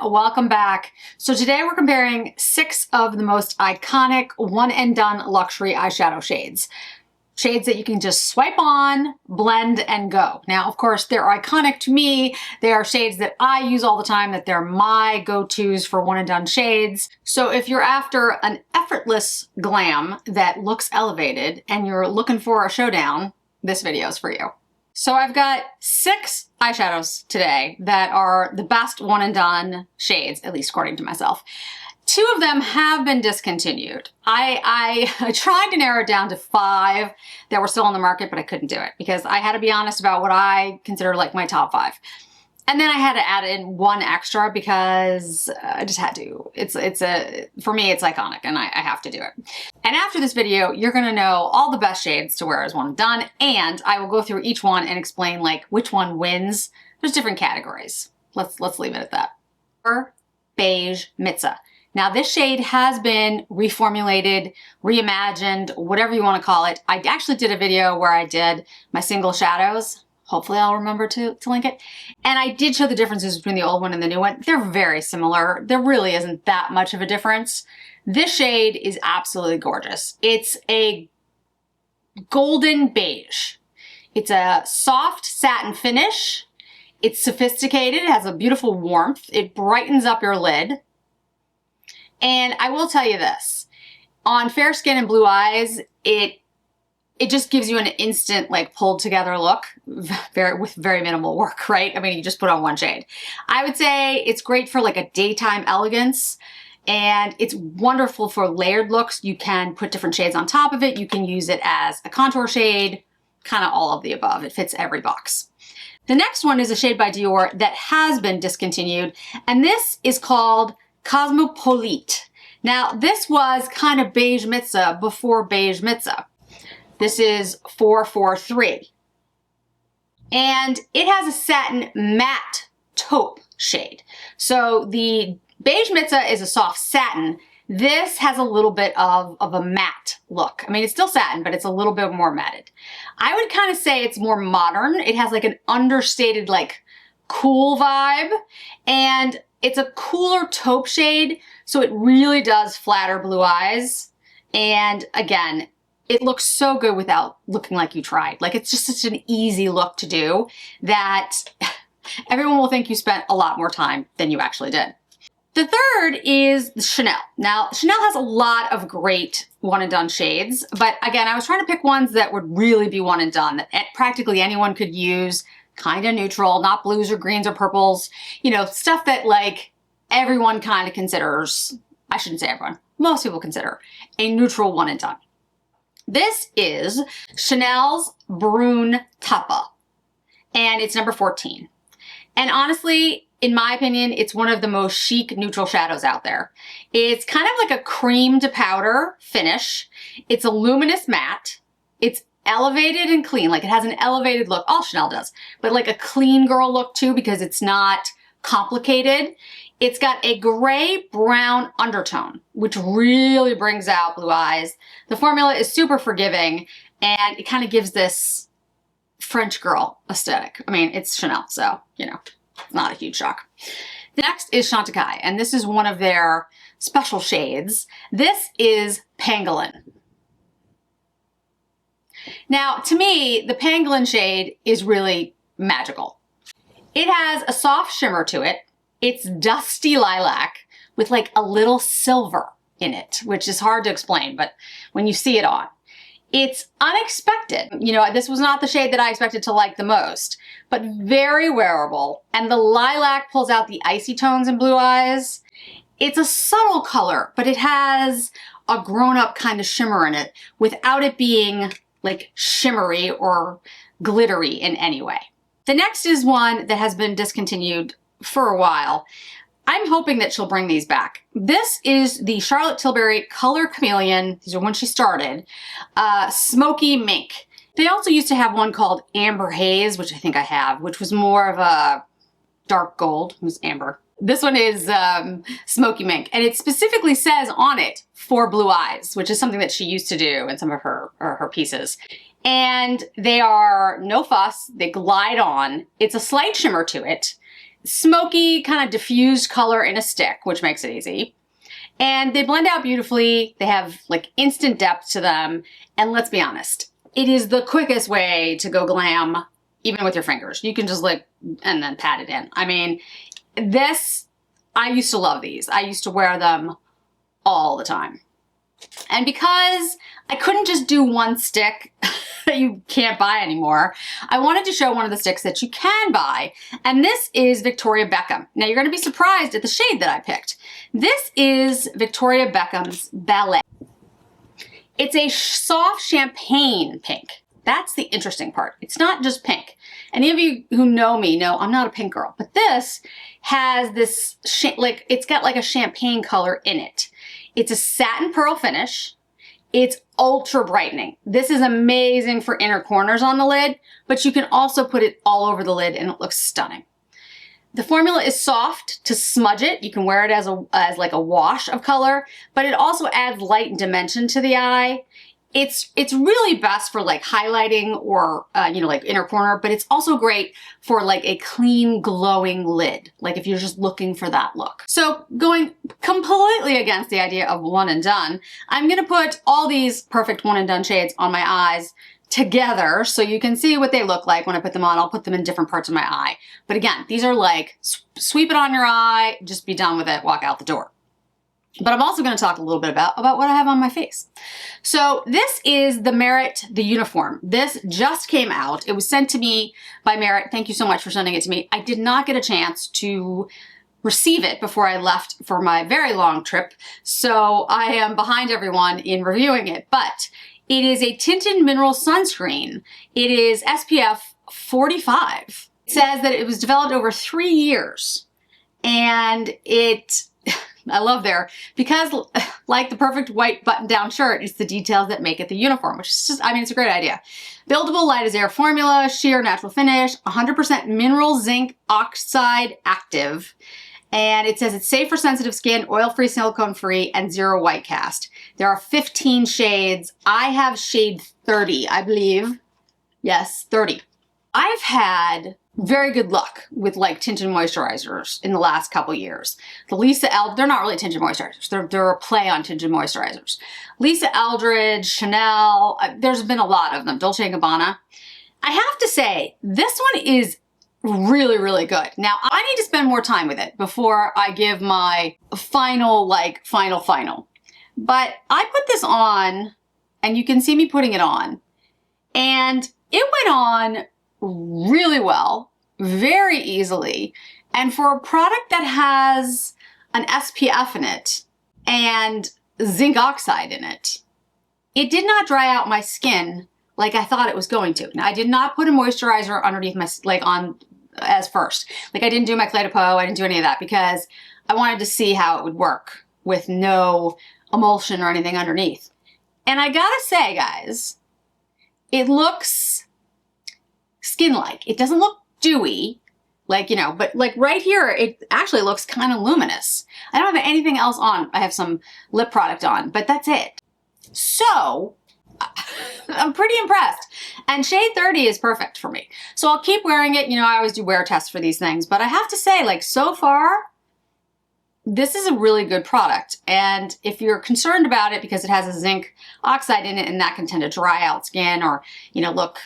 welcome back. So today we're comparing 6 of the most iconic one and done luxury eyeshadow shades. Shades that you can just swipe on, blend, and go. Now, of course, they're iconic to me. They are shades that I use all the time, that they're my go-tos for one and done shades. So if you're after an effortless glam that looks elevated and you're looking for a showdown, this video is for you. So I've got 6 eyeshadows today that are the best one and done shades, at least according to myself. 2 of them have been discontinued. I tried to narrow it down to 5 that were still on the market, but I couldn't do it because I had to be honest about what I consider like my top 5. And then I had to add in 1 extra because I just had to. For me, it's iconic and I have to do it. And after this video, you're gonna know all the best shades to wear as one and done, and I will go through each one and explain like which one wins. There's different categories. Let's leave it at that. Beige Mitza. Now this shade has been reformulated, reimagined, whatever you want to call it. I actually did a video where I did my single shadows. Hopefully I'll remember to link it. And I did show the differences between the old one and the new one. They're very similar. There really isn't that much of a difference. This shade is absolutely gorgeous. It's a golden beige. It's a soft satin finish. It's sophisticated. It has a beautiful warmth. It brightens up your lid. And I will tell you this, on fair skin and blue eyes, it just gives you an instant like pulled together look with very minimal work, right? I mean, you just put on 1 shade. I would say it's great for like a daytime elegance, and it's wonderful for layered looks. You can put different shades on top of it. You can use it as a contour shade, kind of all of the above. It fits every box. The next one is a shade by Dior that has been discontinued, and this is called Cosmopolite. Now, this was kind of beige Mitza before beige Mitza. This is 443. And it has a satin matte taupe shade. So the beige Mitza is a soft satin. This has a little bit of a matte look. I mean, it's still satin, but it's a little bit more matted. I would kind of say it's more modern. It has like an understated, like cool vibe, and it's a cooler taupe shade, so it really does flatter blue eyes. And again, it looks so good without looking like you tried. Like, it's just such an easy look to do that everyone will think you spent a lot more time than you actually did. The third is Chanel. Now, Chanel has a lot of great one and done shades, but again, I was trying to pick ones that would really be one and done, that practically anyone could use, kind of neutral, not blues or greens or purples, you know, stuff that like everyone kind of considers, I shouldn't say everyone, most people consider a neutral one and done. This is Chanel's Brune Tapa, and it's number 14. And honestly, in my opinion, it's one of the most chic neutral shadows out there. It's kind of like a cream to powder finish. It's a luminous matte. It's elevated and clean, like it has an elevated look. All Chanel does, but like a clean girl look too, because it's not complicated. It's got a gray brown undertone, which really brings out blue eyes. The formula is super forgiving, and it kind of gives this French girl aesthetic. I mean, it's Chanel, so, you know, not a huge shock. The next is Chantecaille, and this is one of their special shades. This is Pangolin. Now, to me, the Pangolin shade is really magical. It has a soft shimmer to it. It's dusty lilac with like a little silver in it, which is hard to explain, but when you see it on, it's unexpected. You know, this was not the shade that I expected to like the most, but very wearable. And the lilac pulls out the icy tones in blue eyes. It's a subtle color, but it has a grown-up kind of shimmer in it without it being like shimmery or glittery in any way. The next is one that has been discontinued for a while. I'm hoping that she'll bring these back. This is the Charlotte Tilbury Color Chameleon. These are when she started. Smoky Mink. They also used to have one called Amber Haze, which I think I have, which was more of a dark gold. It was amber. This one is Smoky Mink, and it specifically says on it for blue eyes, which is something that she used to do in some of her pieces. And they are no fuss, they glide on. It's a slight shimmer to it. smoky, kind of diffused color in a stick, which makes it easy. And they blend out beautifully. They have like instant depth to them. And let's be honest, it is the quickest way to go glam, even with your fingers. You can just like, and then pat it in. I mean, I used to love these. I used to wear them all the time. And because I couldn't just do one stick that you can't buy anymore, I wanted to show one of the sticks that you can buy. And this is Victoria Beckham. Now you're going to be surprised at the shade that I picked. This is Victoria Beckham's Ballet. It's a soft champagne pink. That's the interesting part. It's not just pink. Any of you who know me know I'm not a pink girl, but this has this, it's got like a champagne color in it. It's a satin pearl finish. It's ultra brightening. This is amazing for inner corners on the lid, but you can also put it all over the lid and it looks stunning. The formula is soft to smudge it. You can wear it as like a wash of color, but it also adds light and dimension to the eye. It's really best for like highlighting or, you know, like inner corner, but it's also great for like a clean, glowing lid. Like if you're just looking for that look. So going completely against the idea of one and done, I'm going to put all these perfect one and done shades on my eyes together so you can see what they look like when I put them on. I'll put them in different parts of my eye. But again, these are like sweep it on your eye, just be done with it, walk out the door. But I'm also going to talk a little bit about what I have on my face. So this is the Merit, the uniform. This just came out. It was sent to me by Merit. Thank you so much for sending it to me. I did not get a chance to receive it before I left for my very long trip. So I am behind everyone in reviewing it. But it is a tinted mineral sunscreen. It is SPF 45. It says that it was developed over 3 years. And I love there, because like the perfect white button-down shirt, it's the details that make it the uniform, which is just, I mean, it's a great idea. Buildable light as air formula, sheer natural finish, 100% mineral zinc oxide active. And it says it's safe for sensitive skin, oil-free, silicone-free, and zero white cast. There are 15 shades. I have shade 30, I believe. Yes, 30. I've had very good luck with like tinted moisturizers in the last couple years. They're not really tinted moisturizers. They're a play on tinted moisturizers. Lisa Eldridge, Chanel, there's been a lot of them. Dolce & Gabbana. I have to say, this one is really, really good. Now, I need to spend more time with it before I give my final. But I put this on, and you can see me putting it on, and it went on really well, very easily. And for a product that has an SPF in it and zinc oxide in it, it did not dry out my skin like I thought it was going to. Now, I did not put a moisturizer underneath my, like on as first. Like I didn't do my Clé de Peau, I didn't do any of that because I wanted to see how it would work with no emulsion or anything underneath. And I gotta say, guys, it looks skin-like. It doesn't look dewy, like, you know, but like right here, it actually looks kind of luminous. I don't have anything else on. I have some lip product on, but that's it. So I'm pretty impressed. And shade 30 is perfect for me. So I'll keep wearing it. You know, I always do wear tests for these things, but I have to say, like, so far, this is a really good product. And if you're concerned about it because it has a zinc oxide in it and that can tend to dry out skin or, you know, look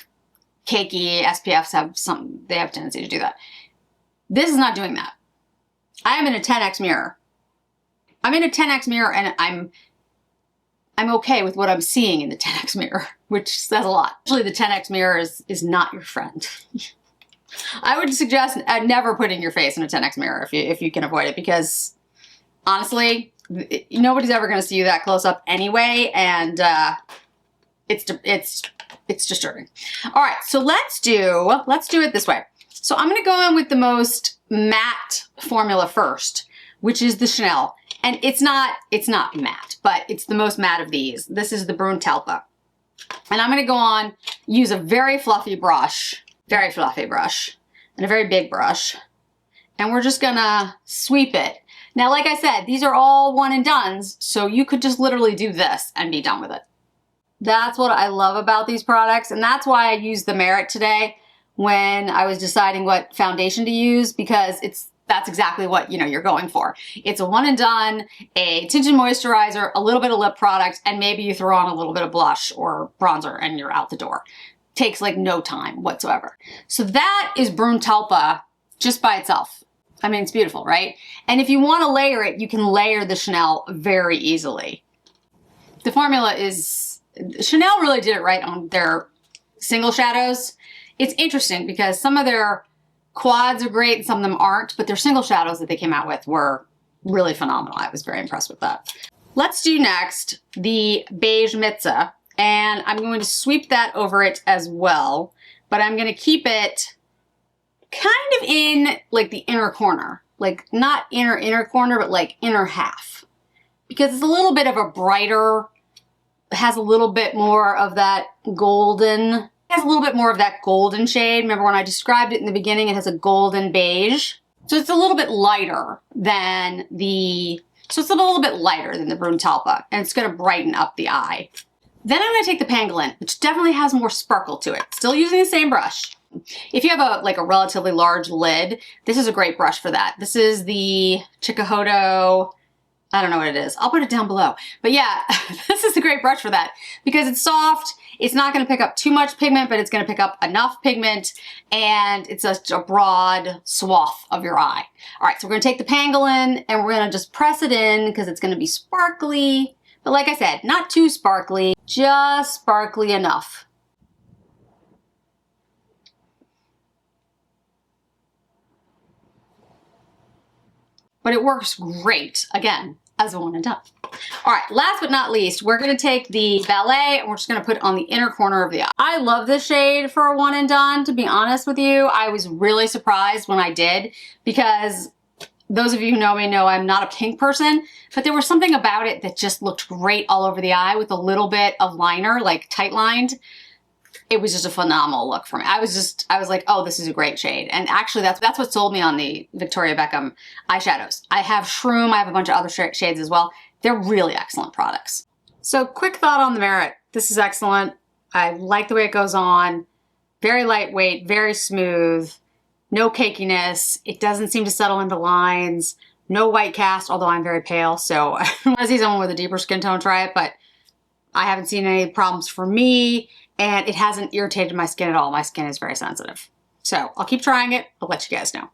cakey, SPFs they have a tendency to do that. This is not doing that. I am in a 10x mirror. I'm in a 10x mirror and I'm okay with what I'm seeing in the 10x mirror, which says a lot. Actually, the 10x mirror is not your friend. I would suggest never putting your face in a 10x mirror if you can avoid it, because honestly, nobody's ever going to see you that close up anyway, and it's disturbing. All right, so let's do it this way. So I'm going to go in with the most matte formula first, which is the Chanel. And it's not matte, but it's the most matte of these. This is the Brun Talpa. And I'm gonna go on, use a very fluffy brush, and a very big brush. And we're just gonna sweep it. Now, like I said, these are all one and dones, so you could just literally do this and be done with it. That's what I love about these products, and that's why I used the Merit today. when I was deciding what foundation to use because that's exactly what, you know, you're going for. It's a one and done, a tinted moisturizer, a little bit of lip product, and maybe you throw on a little bit of blush or bronzer and you're out the door. Takes like no time whatsoever. So that is Brunntalpa just by itself. I mean, it's beautiful, right? And if you want to layer it, you can layer the Chanel very easily. The formula is, Chanel really did it right on their single shadows. It's interesting because some of their quads are great and some of them aren't, but their single shadows that they came out with were really phenomenal. I was very impressed with that. Let's do next the beige Mitza, and I'm going to sweep that over it as well, but I'm going to keep it kind of in like the inner corner, like not inner corner, but like inner half, because it's a little bit of a brighter, has a little bit more of that golden, has a little bit more of that golden shade. Remember when I described it in the beginning, it has a golden beige. So it's a little bit lighter than the Brunntalpa, and it's gonna brighten up the eye. Then I'm gonna take the Pangolin, which definitely has more sparkle to it. Still using the same brush. If you have a relatively large lid, this is a great brush for that. This is the Eyeshadow, I don't know what it is. I'll put it down below. But yeah, this is a great brush for that because it's soft. It's not going to pick up too much pigment, but it's going to pick up enough pigment, and it's a broad swath of your eye. All right, so we're going to take the Pangolin and we're going to just press it in because it's going to be sparkly. But like I said, not too sparkly, just sparkly enough. But it works great, again, as a one and done. All right, last but not least, we're gonna take the Ballet and we're just gonna put it on the inner corner of the eye. I love this shade for a one and done, to be honest with you. I was really surprised when I did because those of you who know me know I'm not a pink person, but there was something about it that just looked great all over the eye with a little bit of liner, like tight lined. It was just a phenomenal look for me. I was like, oh, this is a great shade. And actually that's what sold me on the Victoria Beckham eyeshadows. I have Shroom, I have a bunch of other shades as well. They're really excellent products. So quick thought on the Merit. This is excellent. I like the way it goes on. Very lightweight, very smooth, no cakiness. It doesn't seem to settle into lines. No white cast, although I'm very pale, so I want to see someone with a deeper skin tone try it, but I haven't seen any problems for me. And it hasn't irritated my skin at all. My skin is very sensitive. So I'll keep trying it. I'll let you guys know.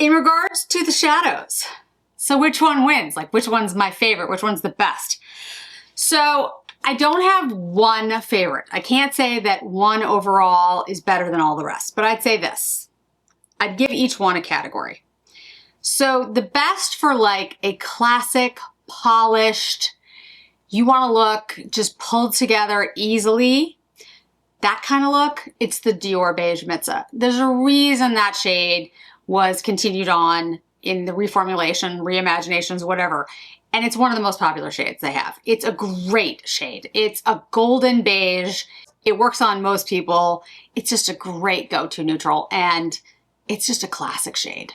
In regards to the shadows, so which one wins? Like which one's my favorite? Which one's the best? So I don't have one favorite. I can't say that one overall is better than all the rest, but I'd say this. I'd give each one a category. So the best for like a classic, polished, you want to look just pulled together easily, that kind of look, it's the Dior Beige Mitza. There's a reason that shade was continued on in the reformulation, reimaginations, whatever. And it's one of the most popular shades they have. It's a great shade. It's a golden beige. It works on most people. It's just a great go-to neutral, and it's just a classic shade.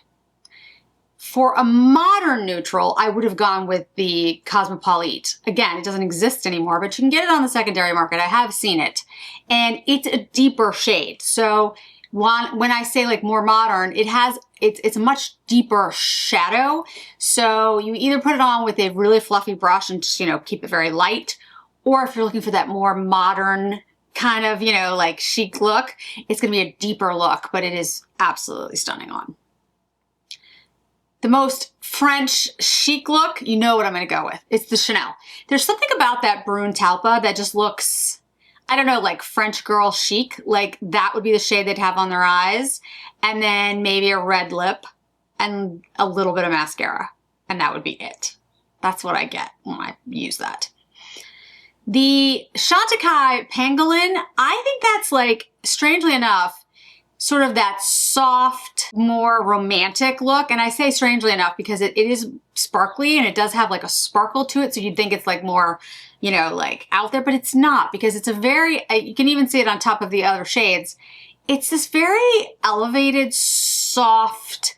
For a modern neutral, I would have gone with the Cosmopolite. Again, it doesn't exist anymore, but you can get it on the secondary market. I have seen it. And it's a deeper shade. So when I say like more modern, it's a much deeper shadow. So you either put it on with a really fluffy brush and just, keep it very light. Or if you're looking for that more modern kind of, like chic look, it's going to be a deeper look, but it is absolutely stunning on. The most French chic look, you know what I'm going to go with. It's the Chanel. There's something about that Brunntalpa that just looks, I don't know, like French girl chic. Like that would be the shade they'd have on their eyes. And then maybe a red lip and a little bit of mascara. And that would be it. That's what I get when I use that. The Chantecaille Pangolin, I think that's like, strangely enough, sort of that soft, more romantic look. And I say strangely enough because it is sparkly and it does have like a sparkle to it. So you'd think it's like more, like out there, but it's not, because it's a very, you can even see it on top of the other shades. It's this very elevated, soft,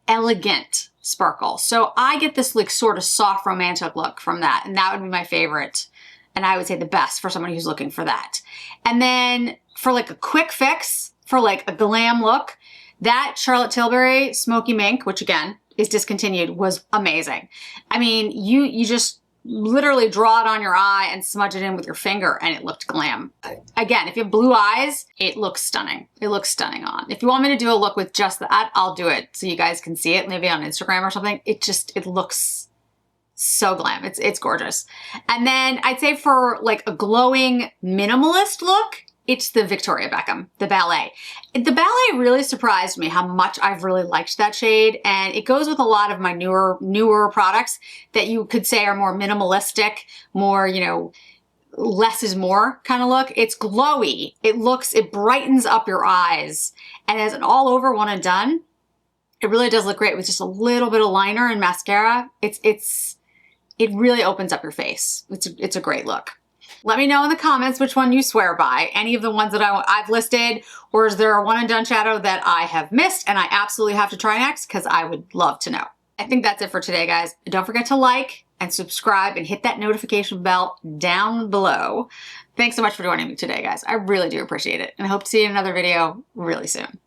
elegant sparkle. So I get this like sort of soft romantic look from that. And that would be my favorite. And I would say the best for someone who's looking for that. And then for like a quick fix, for like a glam look, that Charlotte Tilbury Smoky Mink, which again is discontinued, was amazing. I mean, you just literally draw it on your eye and smudge it in with your finger and it looked glam. Again, if you have blue eyes, it looks stunning. It looks stunning on. If you want me to do a look with just that, I'll do it so you guys can see it, maybe on Instagram or something. It looks so glam. It's gorgeous. And then I'd say for like a glowing minimalist look, it's the Victoria Beckham, the Ballet. The Ballet really surprised me how much I've really liked that shade, and it goes with a lot of my newer products that you could say are more minimalistic, more, you know, less is more kind of look. It's glowy. It brightens up your eyes, and as an all over one and done, it really does look great with just a little bit of liner and mascara. It really opens up your face. It's a great look. Let me know in the comments which one you swear by, any of the ones that I've listed, or is there a one and done shadow that I have missed and I absolutely have to try next? Because I would love to know. I think that's it for today, guys. Don't forget to like and subscribe and hit that notification bell down below. Thanks so much for joining me today, guys. I really do appreciate it, and I hope to see you in another video really soon.